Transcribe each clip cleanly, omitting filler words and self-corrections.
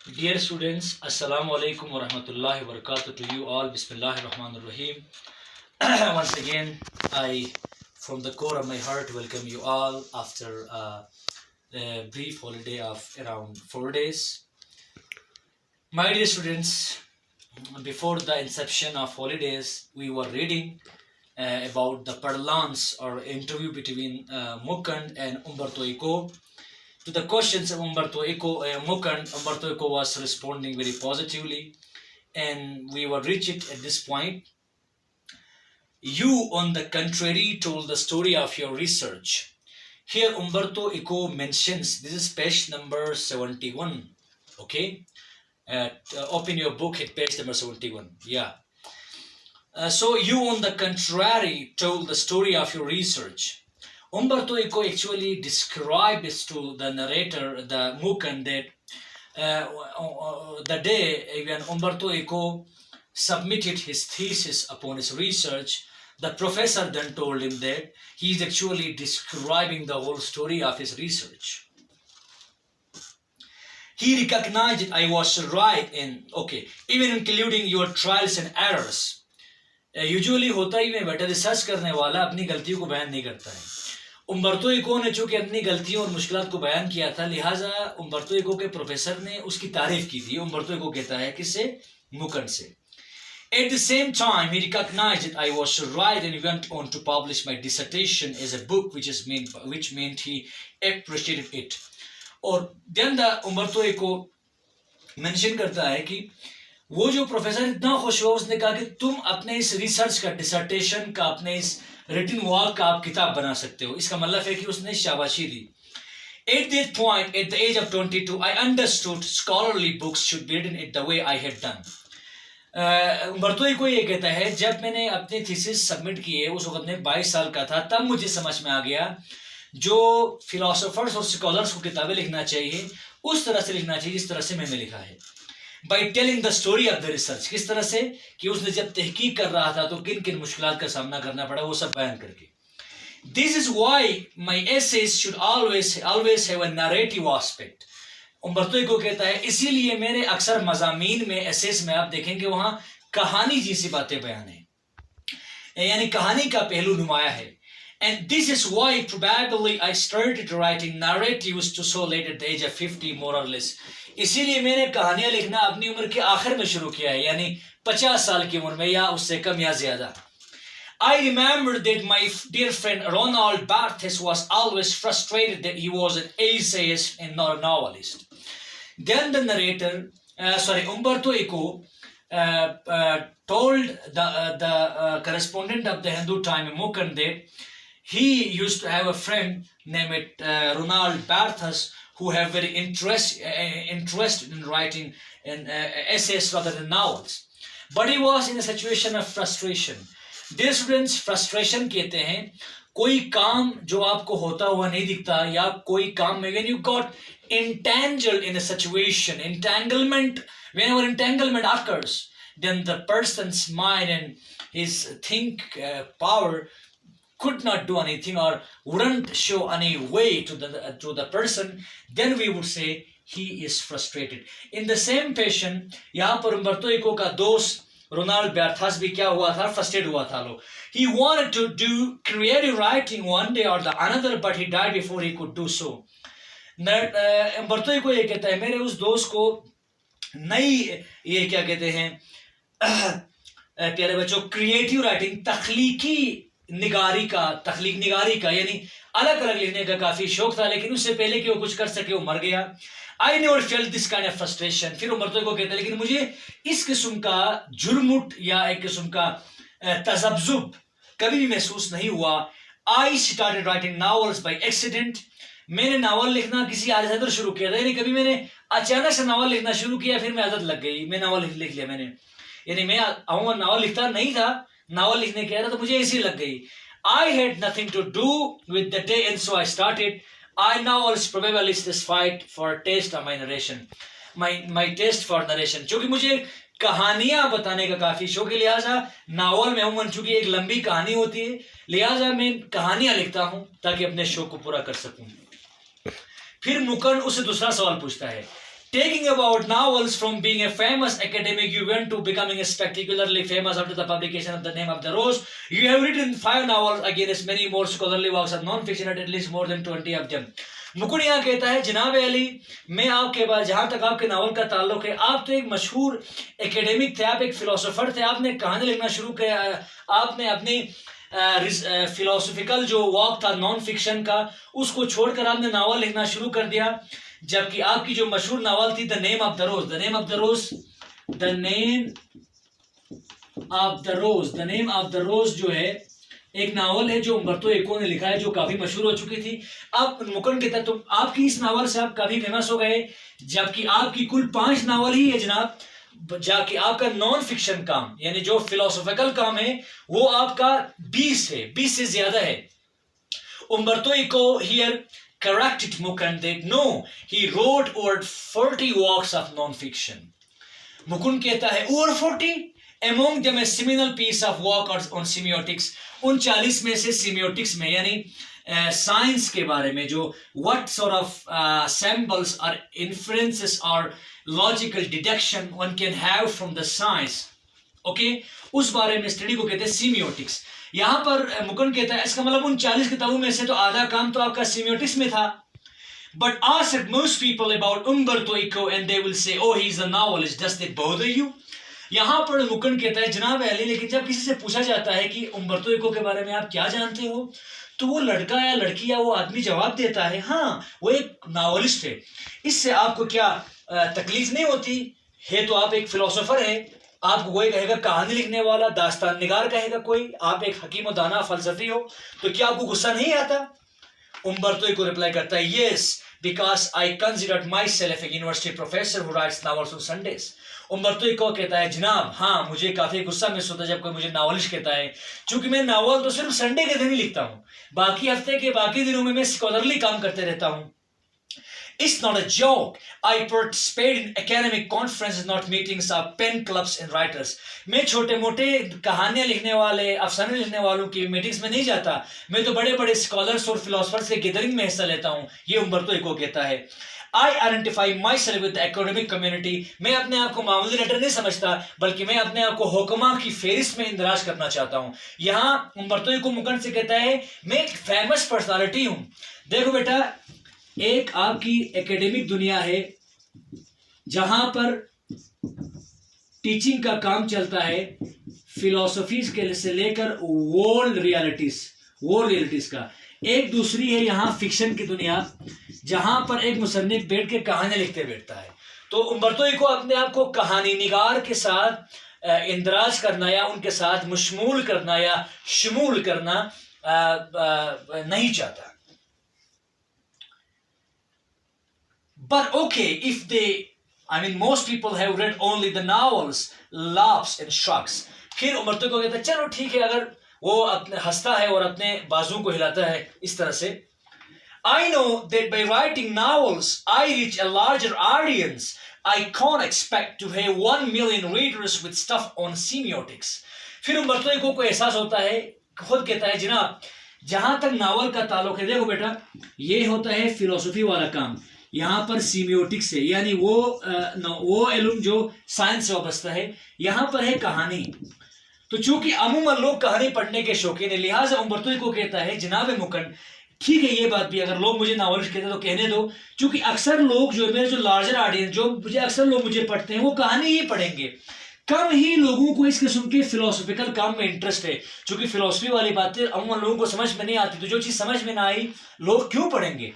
Dear students, Assalamu alaikum wa rahmatullahi wa barakatuh to you all. Bismillahir Rahmanir Rahim. Once again, I, from the core of my heart, welcome you all after a brief holiday of around 4 days. My dear students, before the inception of holidays, we were reading about the parlance or interview between Mukund and Umberto Eco. To the questions of Umberto Eco, Umberto Eco was responding very positively, and we will reach it at this point. You, on the contrary, told the story of your research. Here, Umberto Eco mentions, this is page number 71, okay? Open your book at page number 71, yeah. So, you, on the contrary, told the story of your research. Umberto Eco actually describes to the narrator, the Mukund, that the day when Umberto Eco submitted his thesis upon his research, the professor then told him that he is actually describing the whole story of his research. He recognized that I was right in, okay, even including your trials and errors. Usually होता ही में बेटा research करने वाला अपनी गलतियों को बयान नहीं करता है. उम्बर्तो इको ने चूंकि अपनी गलतियों और मुश्किलात को बयान किया था, लिहाजा उम्बर्तो इको के प्रोफेसर ने उसकी तारीफ की थी. उम्बर्तो इको कहता है किससे? मुकंड से. At the same time, he recognized that I was right and went on to publish my dissertation as a book, which meant he appreciated it. और then the उम्बर्तो इको मेंशन करता है कि वो जो प्रोफेसर इतना खुश हुआ, उसने कहा कि तुम अपने इस रिसर्च का, डिसर्टेशन का, अपने इस रिटन वर्क का आप किताब बना सकते हो. इसका मतलब है कि उसने शाबाशी दी. At that point, at the age of 22, I understood scholarly books should be written it the way I had done. Umberto Eco ये कहता है, जब मैंने अपनी थीसिस सबमिट किए, उस वक्त मैं 22 साल का था, तब मुझे समझ में आ गया जो फिलोसोफर्स और स्कॉलर्स को किताबें लिखना चाहिए उस तरह से लिखना चाहिए जिस तरह से मैंने लिखा है. By telling the story of the research, किस तरह से कि उसने जब तहकीक कर रहा था तो किन किन मुश्किलात का सामना करना पड़ा, वो सब बयान करके. This is why my essays should always have a narrative aspect. Umberto Eco कहता है इसीलिए मेरे अक्सर मज़ामीन में, एसेस में आप देखेंगे वहां कहानी जैसी बातें बयान है, यानी कहानी का पहलू नुमाया है. And this is why probably I started writing narratives to so late at the age of 50 more or less. इसीलिए मैंने कहानियां लिखना अपनी उम्र के आखिर में शुरू किया है, यानी 50 साल की उम्र में या उससे कम या ज्यादा. I remember that my dear friend Ronald Barthes was always frustrated that he was an essayist and not a novelist. Then the narrator, Umberto Eco told the correspondent of the Hindu Time, Mukund, that he used to have a friend named Ronald Barthes who have very interested in writing essays rather than novels. But he was in a situation of frustration. Dear students, frustration कहते हैं कोई काम जो आपको होता हुआ नहीं दिखता, या कोई काम में when you got entangled in a situation, whenever entanglement occurs, then the person's mind and his think power could not do anything or wouldn't show any way to the person, then we would say he is frustrated. In the same fashion, यहाँ पर उम्बर्तो eco का दोस्त Ronald बैर्थास भी क्या हुआ था? Frustrate हुआ था. लो, he wanted to do creative writing one day or the another, but he died before he could do so. Umberto Eco ये कहता है, मेरे उस दोस्त को नई ये क्या कहते हैं प्यारे बच्चों, क्रिएटिव राइटिंग, तख्लीकी निगारी का यानी अलग अलग लिखने का काफी शौक था, लेकिन उससे पहले कि वो कुछ कर सके वो मर गया. I never felt this kind of frustration. फिर उम्बर्तो इको कहता है, लेकिन मुझे इस किस्म का जुर्मुट या एक किस्म का तज़ब्ज़ुब कभी भी महसूस नहीं हुआ. I started writing novels by accident. मैंने नावल लिखना किसी आदत से शुरू किया था, यानी कभी मैंने अचानक से नावल लिखना शुरू किया, फिर मैं आदत लग गई, मैं नावल लिख लिया मैंने. यानी मैं नावल लिखता नहीं था, नावल लिखने के था तो मुझे ऐसी लग गई. I had nothing to do with the day and so I started. I now was probably satisfied for taste of my narration. My taste for narration. क्योंकि मुझे कहानियां बताने का काफी शौक है, लिहाजा नावल में अमूमन चूंकि एक लंबी कहानी होती है, लिहाजा मैं कहानियां लिखता हूं ताकि अपने शौक को पूरा कर सकूं. फिर मुकंद उससे दूसरा सवाल पूछता है, Taking about novels from being a famous academic, you went to becoming a spectacularly famous after the publication of The Name of the Rose. You have written 5 novels against many more scholarly works of non-fiction, at least more than 20 of them. Mukund यहाँ कहता है, जनाब अली, मैं आपके बाद जहाँ तक आपके नावल का ताल्लुक है, आप तो एक मशहूर एकेडमिक थे, आप एक फिलोसोफर थे, आपने कहानी लिखना शुरू किया, आपने अपनी फिलोसफिकल जो वॉक था नॉन फिक्शन का, उसको छोड़कर आपने नावल लिखना शुरू कर दिया, जबकि आपकी जो मशहूर नावल थी the Name of the Rose, the Name of the Rose, the Name of the Rose, the Name of the Rose जो है एक नावल है जो उम्बर्तो इको ने लिखा है, जो काफी मशहूर हो चुकी थी। अब मुकन कहता है तो आपकी इस नावल से आप काफी फेमस हो गए, जबकि आपकी कुल 5 नावल ही है जनाब, जाके आपका नॉन फिक्शन काम यानी जो फिलोसोफिकल काम है वो आपका 20 है, 20 से ज्यादा है। Umberto Eco here corrected Mukund that no, he wrote over 40 works of non-fiction. Mukund कहता है over 40, among them a seminal piece of work on semiotics. उन 40 में से semiotics में यानी साइंस के बारे में जो what sort of symbols or inferences or logical deduction one can have from the science, okay, उस बारे में स्टडी को कहते हैं semiotics. यहाँ पर मुकुंद कहता है इसका मतलब उन 40 किताबों में से तो आधा काम तो आपका semiotics में था. But ask most people about Umberto Eco and they will say, oh, he's a novelist. Does that bother you? यहाँ पर मुकुंद कहता है जनाब अली, लेकिन जब किसी से पूछा जाता है कि उम्बर्तो इको के बारे में आप क्या जानते हो, तो वो लड़का या लड़की या वो आदमी जवाब देता है हाँ वो एक नावलिस्ट है. इससे आपको क्या तकलीफ नहीं होती है? तो आप एक फिलोसोफर है, आपको कोई कहेगा कहानी लिखने वाला, दास्तान निगार कहेगा कोई, आप एक हकीम दाना फलसफी हो, तो क्या आपको गुस्सा नहीं आता? उम्बर्तो इको रिप्लाई करता है yes, because I considered myself a university professor who writes novels on Sundays. Umberto Eco कहता है जनाब हाँ मुझे काफी गुस्सा महसूस होता है जब कोई मुझे नावलिस्ट कहता है, क्योंकि मैं नावल तो सिर्फ संडे के दिन ही लिखता हूँ, बाकी हफ्ते के बाकी दिनों में मैं स्कॉलरली काम करते रहता हूँ. It's not a joke. I participate in academic conferences, not meetings of pen clubs and writers. मैं छोटे मोटे कहानियां लिखने वाले, अफसाने लिखने वालों की मीटिंग्स में नहीं जाता, मैं तो बड़े बड़े स्कॉलर्स और फिलोसफर्स के गैदरिंग में हिस्सा लेता हूँ. ये उम्बर्तो इको कहता है. I identify myself with the academic community. मैं अपने आप को मामूली लेटर नहीं समझता, बल्कि मैं अपने आप को हुक्मा की फेरिस्त में इंदराज करना चाहता हूँ. यहाँ उम्बर्तो इको मुकुंद से कहता है मैं एक फेमस पर्सनालिटी हूँ. देखो बेटा, एक आपकी एकेडमिक दुनिया है जहां पर टीचिंग का काम चलता है, फिलोसफी के से लेकर वर्ल्ड रियलिटीज का. एक दूसरी है यहाँ फिक्शन की दुनिया जहां पर एक मुसन्निफ बैठ के कहानी लिखते बैठता है. तो उम्बर्तो इको अपने आप को कहानी निगार के साथ इंदराज करना या उनके साथ मुशमूल करना या शमूल करना नहीं चाहता. But okay, if most people have read only the novels, laughs and shrugs. फिर उम्बर्तो को कहता है चलो ठीक है, अगर वो अपने हंसता है और अपने बाजुओं को हिलाता है इस तरह से. I know that by writing novels, I reach a larger audience. I can't expect to have 1 million readers with stuff on semiotics. फिर उम्बर्तो इको को एहसास होता है, खुद कहता है जनाब जहां तक नावल का ताल्लुक है, देखो बेटा ये होता है फिलोसफी वाला काम, यहाँ पर सीमियोटिक्स है यानी वो इल्म जो साइंस से वाबस्ता है, यहाँ पर है कहानी. तो चूंकि अमूमन लोग कहानी पढ़ने के शौकीन है, लिहाजा उम्बर्तो इको कहता है जनाब मुकुंद ठीक है ये बात भी, अगर लोग मुझे नावलिस्ट कहते हैं तो कहने दो, क्योंकि अक्सर लोग जो मेरे जो लार्जर ऑडियंस जो मुझे अक्सर लोग मुझे पढ़ते हैं वो कहानी ही पढ़ेंगे. कम ही लोगों को इस किस्म के फिलोसफिकल काम में इंटरेस्ट है, क्योंकि फिलोसफी वाली बातें अमूमन लोगों को समझ में नहीं आती, तो जो चीज समझ में ना आई लोग क्यों पढ़ेंगे.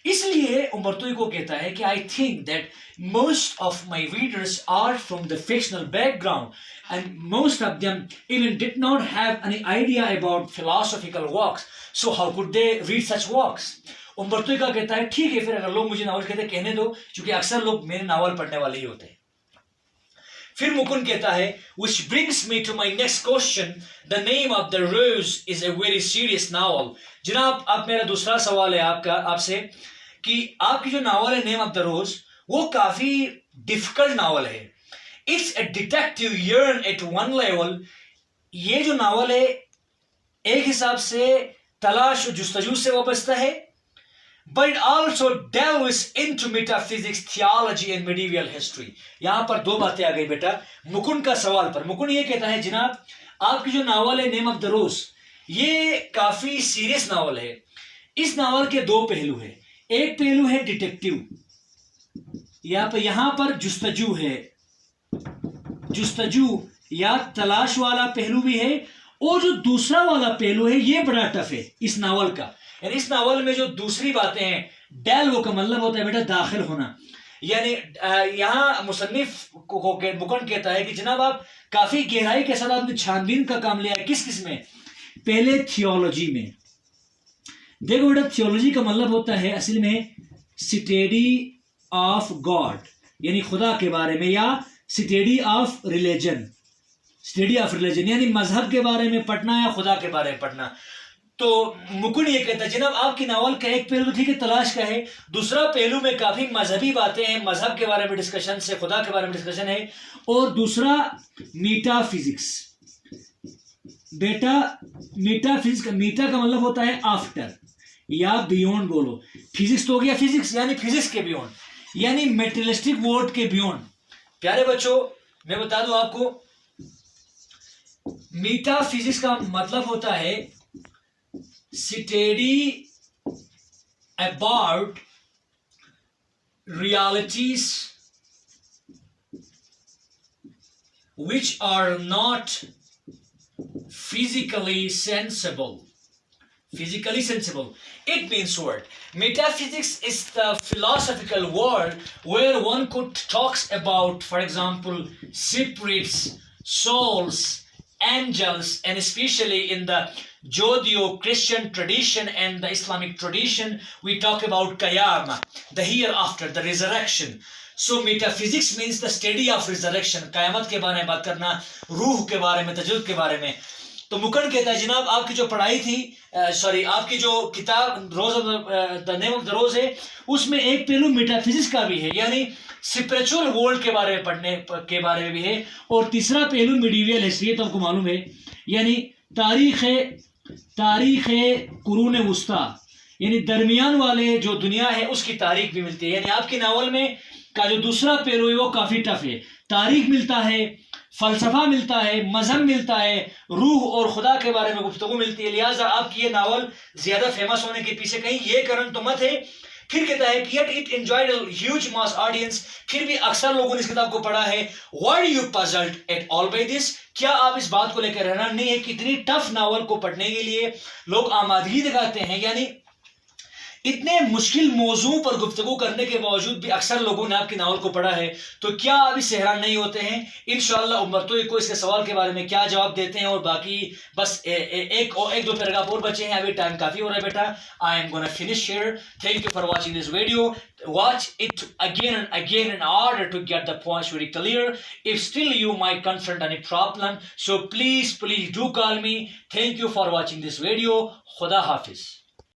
इसलिए उम्बर्तो इको कहता है कि I think that most of my readers are from the fictional background and most of them even did not have any idea about philosophical works, so how could they read such works. Umberto Eco कहता है ठीक है फिर अगर लोग मुझे novel कहते कहने दो, क्योंकि अक्सर लोग मेरे नावल पढ़ने वाले ही होते हैं. फिर मुकुंद कहता है which brings me to my next question. The Name of the Rose is a very serious novel. जनाब अब मेरा दूसरा सवाल है आपसे कि आपकी जो नावल है नेम ऑफ द रोज वो काफी डिफिकल्ट नावल है. It's a detective yarn at one level. ये जो नावल है एक हिसाब से तलाश और जुस्तजू से वाबस्ता है, but it also delves into metaphysics, theology and medieval history. यहाँ पर दो बातें आ गई बेटा मुकुंद का सवाल पर। मुकुंद ये कहता है जनाब आपकी जो नावल है नेम ऑफ द रोज, ये काफी सीरियस नावल है। इस नावल के दो पहलू है। एक पहलू है डिटेक्टिव, यहाँ पर जुस्तजू है, जुस्तजू या तलाश वाला पहलू भी है, और जो दूसरा वाला पहलू है ये बड़ा टफ है इस नावल का। यानी इस नावल में जो दूसरी बातें हैं, डेल्व का मतलब होता है बेटा दाखिल होना। यानी यहाँ मुसन्निफ मुकुंद कहता है कि जनाब आप काफी गहराई के साथ आपने छानबीन का काम लिया है। किस किस में? पहले थियोलॉजी में। देखो बेटा थियोलॉजी का मतलब होता है असल में स्टडी ऑफ गॉड, यानी खुदा के बारे में, या study of religion, study of religion यानी मजहब के बारे में पढ़ना या खुदा के बारे में पढ़ना। तो मुकुंद ये कहता है जनाब आपकी नावल का एक पहलू ठीक है तलाश का है, दूसरा पहलू में काफी मजहबी बातें हैं, मजहब के बारे में डिस्कशन से, खुदा के बारे में डिस्कशन है, और दूसरा मीटाफिजिक्स। बेटा मीटाफिजिक्स, मीटा का मतलब होता है आफ्टर या बियॉन्ड बोलो, फिजिक्स तो हो गया फिजिक्स यानी फिजिक्स के बियॉन्ड, यानी मेटेरियलिस्टिक वर्ल्ड के बियॉन्ड। प्यारे बच्चों मैं बता दूं आपको मीटाफिजिक्स का मतलब होता है study about realities which are not physically sensible. Physically sensible. It means what? Metaphysics is the philosophical world where one could talks about, for example, spirits, souls, angels, and especially in the Judeo-Christian tradition and the Islamic tradition, we talk about Qiyamah, the hereafter, the resurrection. So metaphysics means the study of resurrection, क़यामत के बारे में बात करना, रूह के बारे में, तजद्दुद के बारे में। तो मुकुंद कहता है जनाब आपकी जो पढ़ाई थी, आपकी जो किताब rose of the Name of the Rose है, उसमें एक पहलू मेटाफिजिक्स का भी है, यानी स्पिरिचुअल वर्ल्ड के बारे में पढ़ने के बारे में भी है, और तीसरा पहलू मिडीवियल हिस्ट्री, तो आपको मालूम है यानी तारीख कुरून वुस्ता, यानी दरमियान वाले जो दुनिया है उसकी तारीख भी मिलती है। यानी आपकी नावल में का जो दूसरा पहलू है वो काफी टफ है, तारीख मिलता है, फलसफा मिलता है, मजहब मिलता है, रूह और खुदा के बारे में गुफ्तगू मिलती है। लिहाजा आपकी ये नावल ज्यादा फेमस होने के पीछे कहीं ये कारण तो मत है। फिर कहता है कि yet it enjoyed a huge mass audience, फिर भी अक्सर लोगों ने इस किताब को पढ़ा है। Were you puzzled at all by this? क्या आप इस बात को लेकर हैरान नहीं है कि इतनी टफ नावल को पढ़ने के लिए लोग आमादगी दिखाते हैं, यानी इतने मुश्किल मौजू पर गुफ्तगू करने के बावजूद भी अक्सर लोगों ने आपकी नावल को पढ़ा है, तो क्या आप इससे हैरान नहीं होते हैं? इंशाअल्लाह उम्रतो को इसके सवाल के बारे में क्या जवाब देते हैं, और बाकी बस एक दो पैराग्राफ और बचे हैं, अभी टाइम काफी हो रहा है बेटा। I am gonna finish here. Thank you for watching this video. Watch it again and again in order to get the points very clear. If still you might confront any problem, so please do call me. Thank you for watching this video. Khuda Hafiz.